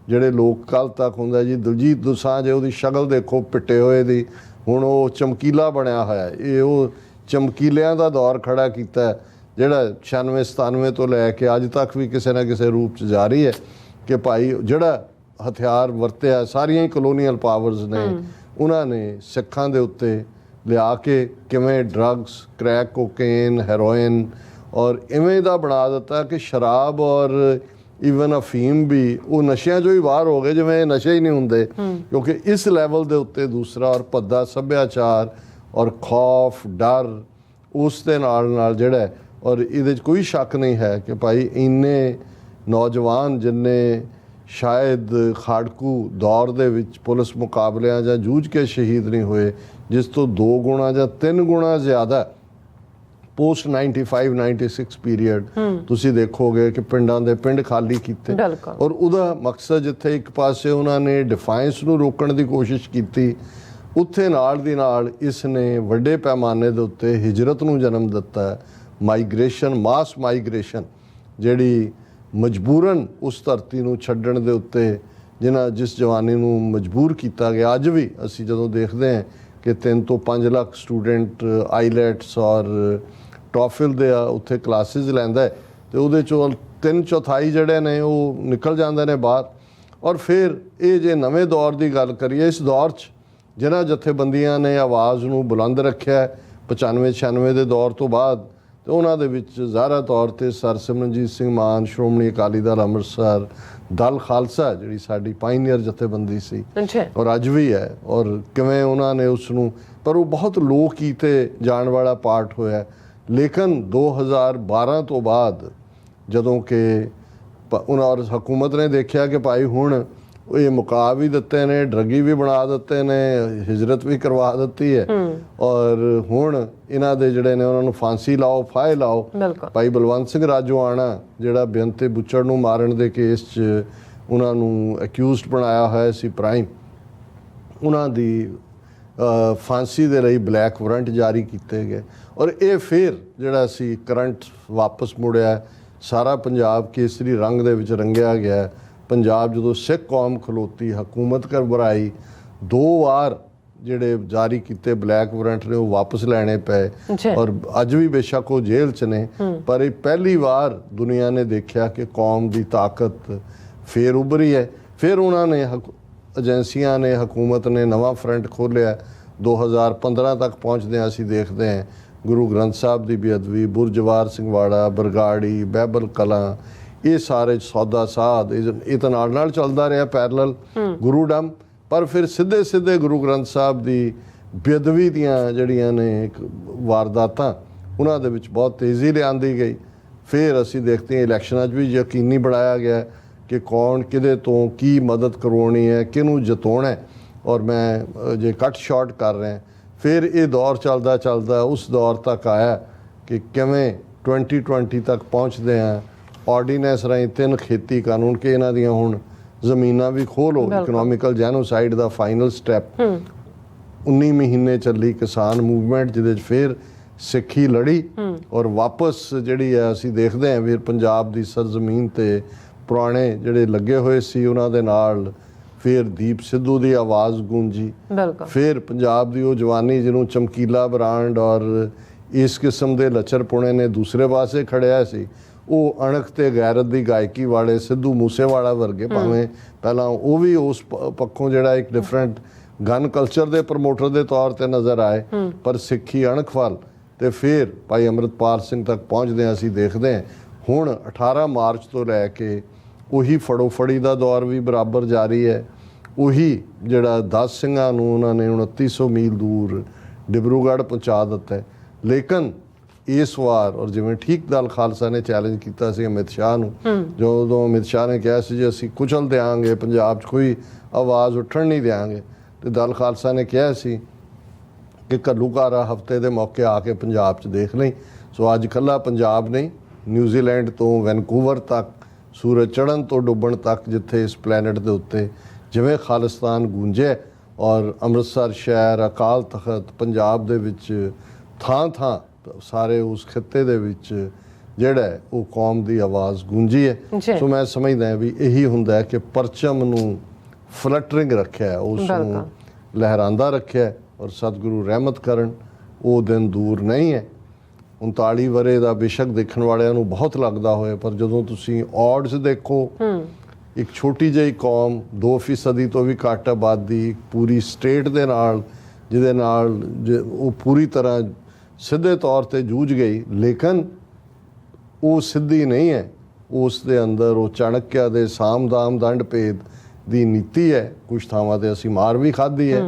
ਜਿਹੜੇ ਲੋਕ ਕੱਲ੍ਹ ਤੱਕ ਹੁੰਦਾ ਜੀ ਦਲਜੀਤ ਦੋਸਾਂਝ, ਉਹਦੀ ਸ਼ਕਲ ਦੇਖੋ ਪਿੱਟੇ ਹੋਏ ਦੀ, ਹੁਣ ਉਹ ਚਮਕੀਲਾ ਬਣਿਆ ਹੋਇਆ। ਇਹ ਉਹ ਚਮਕੀਲਿਆਂ ਦਾ ਦੌਰ ਖੜਾ ਕੀਤਾ ਜਿਹੜਾ 96-97 ਤੋਂ ਲੈ ਕੇ ਅੱਜ ਤੱਕ ਵੀ ਕਿਸੇ ਨਾ ਕਿਸੇ ਰੂਪ 'ਚ ਜਾਰੀ ਹੈ ਕਿ ਭਾਈ ਜਿਹੜਾ ਹਥਿਆਰ ਵਰਤਿਆ ਸਾਰੀਆਂ ਹੀ ਕਲੋਨੀਅਲ ਪਾਵਰਸ ਨੇ, ਉਹਨਾਂ ਨੇ ਸਿੱਖਾਂ ਦੇ ਉੱਤੇ ਲਿਆ ਕੇ ਕਿਵੇਂ ਡਰੱਗਸ, ਕ੍ਰੈਕ ਕੋਕੇਨ, ਹੈਰੋਇਨ ਔਰ ਇਵੇਂ ਦਾ ਬਣਾ ਦਿੱਤਾ ਕਿ ਸ਼ਰਾਬ ਔਰ ਈਵਨ ਅਫੀਮ ਵੀ ਉਹ ਨਸ਼ਿਆਂ 'ਚੋਂ ਹੀ ਬਾਹਰ ਹੋ ਗਏ ਜਿਵੇਂ ਨਸ਼ੇ ਹੀ ਨਹੀਂ ਹੁੰਦੇ, ਕਿਉਂਕਿ ਇਸ ਲੈਵਲ ਦੇ ਉੱਤੇ ਦੂਸਰਾ ਔਰ ਭੱਦਾ ਸੱਭਿਆਚਾਰ ਔਰ ਖੌਫ, ਡਰ ਉਸ ਦੇ ਨਾਲ ਜਿਹੜਾ, ਔਰ ਇਹਦੇ 'ਚ ਕੋਈ ਸ਼ੱਕ ਨਹੀਂ ਹੈ ਕਿ ਭਾਈ ਇੰਨੇ ਨੌਜਵਾਨ ਜਿੰਨੇ ਸ਼ਾਇਦ ਖਾੜਕੂ ਦੌਰ ਦੇ ਵਿੱਚ ਪੁਲਿਸ ਮੁਕਾਬਲਿਆਂ ਜਾਂ ਜੂਝ ਕੇ ਸ਼ਹੀਦ ਨਹੀਂ ਹੋਏ, ਜਿਸ ਤੋਂ 2 ਗੁਣਾ ਜਾਂ 3 ਗੁਣਾ ਜ਼ਿਆਦਾ ਪੋਸਟ 95-96 ਪੀਰੀਅਡ ਤੁਸੀਂ ਦੇਖੋਗੇ ਕਿ ਪਿੰਡਾਂ ਦੇ ਪਿੰਡ ਖਾਲੀ ਕੀਤੇ। ਔਰ ਉਹਦਾ ਮਕਸਦ ਜਿੱਥੇ ਇੱਕ ਪਾਸੇ ਉਹਨਾਂ ਨੇ ਡਿਫਾਈਂਸ ਨੂੰ ਰੋਕਣ ਦੀ ਕੋਸ਼ਿਸ਼ ਕੀਤੀ, ਉੱਥੇ ਨਾਲ ਦੀ ਨਾਲ ਇਸ ਨੇ ਵੱਡੇ ਪੈਮਾਨੇ ਦੇ ਉੱਤੇ ਹਿਜਰਤ ਨੂੰ ਜਨਮ ਦਿੱਤਾ। ਮਾਈਗ੍ਰੇਸ਼ਨ, ਮਾਸ ਮਾਈਗ੍ਰੇਸ਼ਨ ਜਿਹੜੀ ਮਜਬੂਰਨ ਉਸ ਧਰਤੀ ਨੂੰ ਛੱਡਣ ਦੇ ਉੱਤੇ ਜਿਸ ਜਵਾਨੀ ਨੂੰ ਮਜਬੂਰ ਕੀਤਾ ਗਿਆ। ਅੱਜ ਵੀ ਅਸੀਂ ਜਦੋਂ ਦੇਖਦੇ ਹਾਂ ਕਿ 3 ਤੋਂ 5 ਲੱਖ ਸਟੂਡੈਂਟ ਆਈਲੈਟਸ ਔਰ ਟੋਫਿਲ ਦੇ ਉੱਥੇ ਕਲਾਸਿਸ ਲੈਂਦਾ ਤੇ ਉਹਦੇ 'ਚੋਂ 3/4 ਜਿਹੜੇ ਨੇ ਉਹ ਨਿਕਲ ਜਾਂਦੇ ਨੇ ਬਾਹਰ। ਔਰ ਫਿਰ ਇਹ ਜੇ ਨਵੇਂ ਦੌਰ ਦੀ ਗੱਲ ਕਰੀਏ, ਇਸ ਦੌਰ 'ਚ ਜਿਨ੍ਹਾਂ ਜਥੇਬੰਦੀਆਂ ਨੇ ਆਵਾਜ਼ ਨੂੰ ਬੁਲੰਦ ਰੱਖਿਆ 95-96 ਦੇ ਦੌਰ ਤੋਂ ਬਾਅਦ, ਤੇ ਉਹਨਾਂ ਦੇ ਵਿੱਚ ਜ਼ਾਹਰਾ ਤੌਰ 'ਤੇ ਸਰ ਸਿਮਰਨਜੀਤ ਸਿੰਘ ਮਾਨ, ਸ਼੍ਰੋਮਣੀ ਅਕਾਲੀ ਦਲ ਅੰਮ੍ਰਿਤਸਰ, ਦਲ ਖਾਲਸਾ ਜਿਹੜੀ ਸਾਡੀ ਪਾਇਨੀਅਰ ਜਥੇਬੰਦੀ ਸੀ ਔਰ ਅੱਜ ਵੀ ਹੈ, ਔਰ ਕਿਵੇਂ ਉਹਨਾਂ ਨੇ ਉਸ ਨੂੰ, ਪਰ ਉਹ ਬਹੁਤ ਲੋਅ ਕੀਤੇ ਜਾਣ ਵਾਲਾ ਪਾਰਟ ਹੋਇਆ। ਲੇਕਿਨ 2012 ਤੋਂ ਬਾਅਦ ਜਦੋਂ ਕਿ ਉਹਨਾਂ ਔਰ ਹਕੂਮਤ ਨੇ ਦੇਖਿਆ ਕਿ ਭਾਈ ਹੁਣ ਇਹ ਮੁਕਾ ਵੀ ਦਿੱਤੇ ਨੇ, ਡਰੱਗੀ ਵੀ ਬਣਾ ਦਿੱਤੇ ਨੇ, ਹਿਜਰਤ ਵੀ ਕਰਵਾ ਦਿੱਤੀ ਹੈ, ਔਰ ਹੁਣ ਇਹਨਾਂ ਦੇ ਜਿਹੜੇ ਨੇ ਉਹਨਾਂ ਨੂੰ ਫਾਂਸੀ ਲਾਓ, ਫਾਹੇ ਲਾਓ। ਭਾਈ ਬਲਵੰਤ ਸਿੰਘ ਰਾਜੋਆਣਾ ਜਿਹੜਾ ਬੇਅੰਤ ਤੇ ਬੁੱਚੜ ਨੂੰ ਮਾਰਨ ਦੇ ਕੇਸ 'ਚ ਉਹਨਾਂ ਨੂੰ ਅਕਿਊਜ਼ਡ ਬਣਾਇਆ ਹੋਇਆ ਸੀ ਪ੍ਰਾਈਮ, ਉਹਨਾਂ ਦੀ ਫਾਂਸੀ ਦੇ ਲਈ ਬਲੈਕ ਵਾਰੰਟ ਜਾਰੀ ਕੀਤੇ ਗਏ। ਔਰ ਇਹ ਫਿਰ ਜਿਹੜਾ ਸੀ ਕਰੰਟ ਵਾਪਸ ਮੁੜਿਆ, ਸਾਰਾ ਪੰਜਾਬ ਕੇਸਰੀ ਰੰਗ ਦੇ ਵਿੱਚ ਰੰਗਿਆ ਗਿਆ। ਪੰਜਾਬ ਜਦੋਂ ਸਿੱਖ ਕੌਮ ਖਲੋਤੀ, ਹਕੂਮਤ ਘਬਰਾਈ, 2 ਵਾਰ ਜਿਹੜੇ ਜਾਰੀ ਕੀਤੇ ਬਲੈਕ ਵਾਰੰਟ ਨੇ ਉਹ ਵਾਪਸ ਲੈਣੇ ਪਏ। ਔਰ ਅੱਜ ਵੀ ਬੇਸ਼ੱਕ ਉਹ ਜੇਲ੍ਹ 'ਚ ਨੇ, ਪਰ ਇਹ ਪਹਿਲੀ ਵਾਰ ਦੁਨੀਆ ਨੇ ਦੇਖਿਆ ਕਿ ਕੌਮ ਦੀ ਤਾਕਤ ਫੇਰ ਉੱਭਰੀ ਹੈ। ਫਿਰ ਉਹਨਾਂ ਨੇ ਏਜੰਸੀਆਂ ਨੇ, ਹਕੂਮਤ ਨੇ ਨਵਾਂ ਫਰੰਟ ਖੋਲ੍ਹਿਆ। 2015 ਤੱਕ ਪਹੁੰਚਦਿਆਂ ਅਸੀਂ ਦੇਖਦੇ ਹਾਂ ਗੁਰੂ ਗ੍ਰੰਥ ਸਾਹਿਬ ਦੀ ਬੇਅਦਬੀ, ਬੁਰਜਵਾਰ ਸਿੰਘ ਵਾੜਾ, ਬਰਗਾੜੀ, ਬਹਿਬਲ ਕਲਾਂ, ਇਹ ਸਾਰੇ ਸੌਦਾ ਸਾਧ, ਇਹ ਤਾਂ ਨਾਲ ਚੱਲਦਾ ਰਿਹਾ ਪੈਰਲਲ ਗੁਰੂਡਮ। ਪਰ ਫਿਰ ਸਿੱਧੇ ਗੁਰੂ ਗ੍ਰੰਥ ਸਾਹਿਬ ਦੀ ਬੇਅਦਬੀ ਦੀਆਂ ਜਿਹੜੀਆਂ ਨੇ ਵਾਰਦਾਤਾਂ, ਉਹਨਾਂ ਦੇ ਵਿੱਚ ਬਹੁਤ ਤੇਜ਼ੀ ਲਿਆਂਦੀ ਗਈ। ਫਿਰ ਅਸੀਂ ਦੇਖਦੇ ਹਾਂ ਇਲੈਕਸ਼ਨਾਂ 'ਚ ਵੀ ਯਕੀਨੀ ਬਣਾਇਆ ਗਿਆ ਕਿ ਕੌਣ ਕਿਹਦੇ ਤੋਂ ਕੀ ਮਦਦ ਕਰਵਾਉਣੀ ਹੈ, ਕਿਹਨੂੰ ਜਿਤਾਉਣਾ ਹੈ। ਔਰ ਮੈਂ ਜੇ ਕੱਟ ਸ਼ਾਰਟ ਕਰ ਰਿਹਾ, ਫਿਰ ਇਹ ਦੌਰ ਚੱਲਦਾ ਉਸ ਦੌਰ ਤੱਕ ਆਇਆ ਕਿ ਕਿਵੇਂ 2020 ਤੱਕ ਪਹੁੰਚਦੇ ਹਾਂ। ਆਰਡੀਨੈਂਸ ਰਾਹੀਂ 3 ਖੇਤੀ ਕਾਨੂੰਨ ਕਿ ਇਹਨਾਂ ਦੀਆਂ ਹੁਣ ਜ਼ਮੀਨਾਂ ਵੀ ਖੋਲ੍ਹੋ, ਇਕਨੋਮਿਕਲ ਜੈਨੋਸਾਈਡ ਦਾ ਫਾਈਨਲ ਸਟੈਪ। 19 ਮਹੀਨੇ ਚੱਲੀ ਕਿਸਾਨ ਮੂਵਮੈਂਟ, ਜਿਹਦੇ 'ਚ ਫਿਰ ਸਿੱਖੀ ਲੜੀ ਔਰ ਵਾਪਸ ਜਿਹੜੀ ਹੈ ਅਸੀਂ ਦੇਖਦੇ ਹਾਂ ਫਿਰ ਪੰਜਾਬ ਦੀ ਸਰਜ਼ਮੀਨ 'ਤੇ ਪੁਰਾਣੇ ਜਿਹੜੇ ਲੱਗੇ ਹੋਏ ਸੀ ਉਹਨਾਂ ਦੇ ਨਾਲ ਫਿਰ ਦੀਪ ਸਿੱਧੂ ਦੀ ਆਵਾਜ਼ ਗੂੰਜੀ। ਫਿਰ ਪੰਜਾਬ ਦੀ ਉਹ ਜਵਾਨੀ ਜਿਹਨੂੰ ਚਮਕੀਲਾ ਬ੍ਰਾਂਡ ਔਰ ਇਸ ਕਿਸਮ ਦੇ ਲੱਚਰਪੁਣੇ ਨੇ ਦੂਸਰੇ ਪਾਸੇ ਖੜਿਆ ਸੀ, ਉਹ ਅਣਖ ਤੇ ਗੈਰਤ ਦੀ ਗਾਇਕੀ ਵਾਲੇ ਸਿੱਧੂ ਮੂਸੇਵਾਲਾ ਵਰਗੇ, ਭਾਵੇਂ ਪਹਿਲਾਂ ਉਹ ਵੀ ਉਸ ਪੱਖੋਂ ਜਿਹੜਾ ਇੱਕ ਡਿਫਰੈਂਟ ਗਨ ਕਲਚਰ ਦੇ ਪ੍ਰਮੋਟਰ ਦੇ ਤੌਰ ਤੇ ਨਜ਼ਰ ਆਏ, ਪਰ ਸਿੱਖੀ ਅਣਖ ਵੱਲ। ਤੇ ਫਿਰ ਭਾਈ ਅੰਮ੍ਰਿਤਪਾਲ ਸਿੰਘ ਤੱਕ ਪਹੁੰਚਦੇ ਅਸੀਂ ਦੇਖਦੇ ਹਾਂ ਹੁਣ 18 ਮਾਰਚ ਤੋਂ ਲੈ ਕੇ ਉਹੀ ਫੜੋ ਫੜੀ ਦਾ ਦੌਰ ਵੀ ਬਰਾਬਰ ਜਾਰੀ ਹੈ। ਉਹੀ ਜਿਹੜਾ 10 ਸਿੰਘਾਂ ਨੂੰ ਉਹਨਾਂ ਨੇ 2900 ਮੀਲ ਦੂਰ ਡਿਬਰੂਗੜ੍ਹ ਪਹੁੰਚਾ ਦਿੱਤਾ। ਲੇਕਿਨ ਇਸ ਵਾਰ, ਔਰ ਜਿਵੇਂ ਠੀਕ ਦਲ ਖਾਲਸਾ ਨੇ ਚੈਲੰਜ ਕੀਤਾ ਸੀ ਅਮਿਤ ਸ਼ਾਹ ਨੂੰ, ਜਦੋਂ ਅਮਿਤ ਸ਼ਾਹ ਨੇ ਕਿਹਾ ਸੀ ਜੀ ਅਸੀਂ ਕੁਚਲ ਦਿਆਂਗੇ, ਪੰਜਾਬ 'ਚ ਕੋਈ ਆਵਾਜ਼ ਉੱਠਣ ਨਹੀਂ ਦਿਆਂਗੇ, ਤੇ ਦਲ ਖਾਲਸਾ ਨੇ ਕਿਹਾ ਸੀ ਕਿ ਘੱਲੂਘਾਰਾ ਹਫਤੇ ਦੇ ਮੌਕੇ ਆ ਕੇ ਪੰਜਾਬ 'ਚ ਦੇਖ ਲਈ। ਸੋ ਅੱਜ ਇਕੱਲਾ ਪੰਜਾਬ ਨਹੀਂ, ਨਿਊਜ਼ੀਲੈਂਡ ਤੋਂ ਵੈਨਕੂਵਰ ਤੱਕ, ਸੂਰਜ ਚੜ੍ਹਨ ਤੋਂ ਡੁੱਬਣ ਤੱਕ, ਜਿੱਥੇ ਇਸ ਪਲੈਨਟ ਦੇ ਉੱਤੇ ਜਿਵੇਂ ਖਾਲਿਸਤਾਨ ਗੂੰਜੇ, ਔਰ ਅੰਮ੍ਰਿਤਸਰ ਸ਼ਹਿਰ, ਅਕਾਲ ਤਖਤ, ਪੰਜਾਬ ਦੇ ਵਿੱਚ ਥਾਂ ਸਾਰੇ ਉਸ ਖਿੱਤੇ ਦੇ ਵਿੱਚ ਜਿਹੜਾ ਉਹ ਕੌਮ ਦੀ ਆਵਾਜ਼ ਗੂੰਜੀ ਹੈ। ਸੋ ਮੈਂ ਸਮਝਦਾ ਵੀ ਇਹੀ ਹੁੰਦਾ ਕਿ ਪਰਚਮ ਨੂੰ ਫਲਟਰਿੰਗ ਰੱਖਿਆ, ਉਸ ਨੂੰ ਲਹਿਰਾਂਦਾ ਰੱਖਿਆ, ਔਰ ਸਤਿਗੁਰੂ ਰਹਿਮਤ ਕਰਨ ਉਹ ਦਿਨ ਦੂਰ ਨਹੀਂ ਹੈ। 39 ਵਰੇ ਦਾ ਬੇਸ਼ੱਕ ਦੇਖਣ ਵਾਲਿਆਂ ਨੂੰ ਬਹੁਤ ਲੱਗਦਾ ਹੋਏ, ਪਰ ਜਦੋਂ ਤੁਸੀਂ ਔਡਸ ਦੇਖੋ, ਇੱਕ ਛੋਟੀ ਜਿਹੀ ਕੌਮ, 2% ਤੋਂ ਵੀ ਘੱਟ ਆਬਾਦੀ, ਪੂਰੀ ਸਟੇਟ ਦੇ ਨਾਲ, ਜਿਹਦੇ ਨਾਲ ਉਹ ਪੂਰੀ ਤਰ੍ਹਾਂ ਸਿੱਧੇ ਤੌਰ ਤੇ ਜੂਝ ਗਈ, ਲੇਕਿਨ ਉਹ ਸਿੱਧੀ ਨਹੀਂ ਹੈ। ਉਸ ਦੇ ਅੰਦਰ ਉਹ ਚਾਣਕਿਆ ਦੇ ਸਾਮ-ਦਾਮ ਦੰਡ ਭੇਦ ਦੀ ਨੀਤੀ ਹੈ। ਕੁਛ ਥਾਵਾਂ ਤੇ ਅਸੀਂ ਮਾਰ ਵੀ ਖਾਧੀ ਹੈ।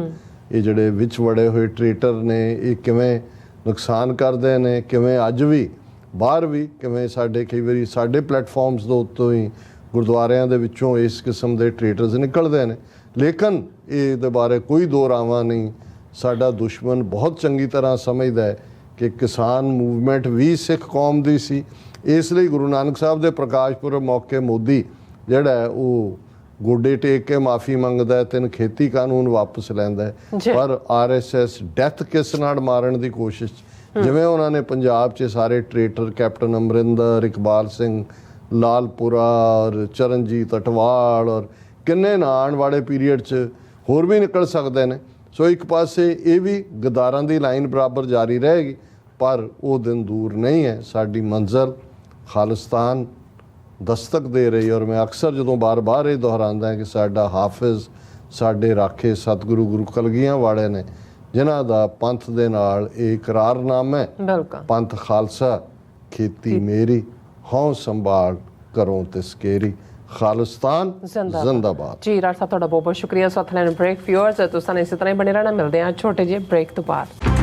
ਇਹ ਜਿਹੜੇ ਵਿੱਚ ਵੜੇ ਹੋਏ ਟ੍ਰੇਟਰ ਨੇ, ਇਹ ਕਿਵੇਂ ਨੁਕਸਾਨ ਕਰਦੇ ਨੇ, ਕਿਵੇਂ ਅੱਜ ਵੀ ਬਾਹਰ ਵੀ, ਕਿਵੇਂ ਸਾਡੇ ਕਈ ਵਾਰੀ ਸਾਡੇ ਪਲੇਟਫਾਰਮਸ ਦੇ ਉੱਤੋਂ ਹੀ ਗੁਰਦੁਆਰਿਆਂ ਦੇ ਵਿੱਚੋਂ ਇਸ ਕਿਸਮ ਦੇ ਟ੍ਰੇਟਰਸ ਨਿਕਲਦੇ ਨੇ। ਲੇਕਿਨ ਇਹਦੇ ਬਾਰੇ ਕੋਈ ਦੋ ਰਾਵਾਂ ਨਹੀਂ। ਸਾਡਾ ਦੁਸ਼ਮਣ ਬਹੁਤ ਚੰਗੀ ਤਰ੍ਹਾਂ ਸਮਝਦਾ ਹੈ ਕਿ ਕਿਸਾਨ ਮੂਵਮੈਂਟ ਵੀ ਸਿੱਖ ਕੌਮ ਦੀ ਸੀ। ਇਸ ਲਈ ਗੁਰੂ ਨਾਨਕ ਸਾਹਿਬ ਦੇ ਪ੍ਰਕਾਸ਼ ਪੁਰਬ ਮੌਕੇ ਮੋਦੀ ਜਿਹੜਾ ਉਹ ਗੋਡੇ ਟੇਕ ਕੇ ਮਾਫੀ ਮੰਗਦਾ, 3 ਖੇਤੀ ਕਾਨੂੰਨ ਵਾਪਸ ਲੈਂਦਾ, ਪਰ RSS ਡੈਥ ਕਿਸ ਨਾਲ ਮਾਰਨ ਦੀ ਕੋਸ਼ਿਸ਼, ਜਿਵੇਂ ਉਹਨਾਂ ਨੇ ਪੰਜਾਬ 'ਚ ਸਾਰੇ ਟ੍ਰੇਟਰ ਕੈਪਟਨ ਅਮਰਿੰਦਰ, ਇਕਬਾਲ ਸਿੰਘ ਲਾਲਪੁਰਾ ਔਰ ਚਰਨਜੀਤ ਅਟਵਾਲ ਔਰ ਕਿੰਨੇ ਨਾ ਆਉਣ ਵਾਲੇ ਪੀਰੀਅਡ 'ਚ ਹੋਰ ਵੀ ਨਿਕਲ ਸਕਦੇ ਨੇ। ਸੋ ਇੱਕ ਪਾਸੇ ਇਹ ਵੀ ਗਦਾਰਾਂ ਦੀ ਲਾਈਨ ਬਰਾਬਰ ਜਾਰੀ ਰਹੇਗੀ, ਪਰ ਉਹ ਦਿਨ ਦੂਰ ਨਹੀਂ ਹੈ। ਸਾਡੀ ਮੰਜ਼ਿਲ ਖਾਲਿਸਤਾਨ ਦਸਤਕ ਦੇ ਰਹੀ। ਔਰ ਮੈਂ ਅਕਸਰ ਜਦੋਂ ਬਾਰ-ਬਾਰ ਇਹ ਦੁਹਰਾਉਂਦਾ ਕਿ ਸਾਡਾ ਹਾਫਿਜ਼, ਸਾਡੇ ਰਾਖੇ ਸਤਿਗੁਰੂ ਗੁਰੂ ਕਲਗੀਆਂ ਵਾਲੇ ਨੇ, ਜਿਨ੍ਹਾਂ ਦਾ ਪੰਥ ਦੇ ਨਾਲ ਇਹ ਇਕਰਾਰਨਾਮਾ ਹੈ, ਬਿਲਕੁਲ ਪੰਥ ਖਾਲਸਾ ਖੇਤੀ ਮੇਰੀ, ਹਉ ਸੰਭਾਲ ਕਰੋ ਤੇ ਸਕੇਰੀ, ਖਾਲਿਸਤਾਨ ਜ਼ਿੰਦਾਬਾਦ। ਜੀ ਰਾਜ ਸਾਹਿਬ, ਤੁਹਾਡਾ ਬਹੁਤ ਬਹੁਤ ਸ਼ੁਕਰੀਆ। ਸਾਥ ਲੈਣ ਬ੍ਰੇਕ ਵਿਊਅਰਸ, ਤੁਸੀਂ ਇਸੇ ਤਰ੍ਹਾਂ ਹੀ ਬਣੇ ਰਹਿਣਾ। ਮਿਲਦੇ ਹਾਂ ਛੋਟੇ ਜਿਹੇ ਬ੍ਰੇਕ ਤੋਂ ਬਾਅਦ।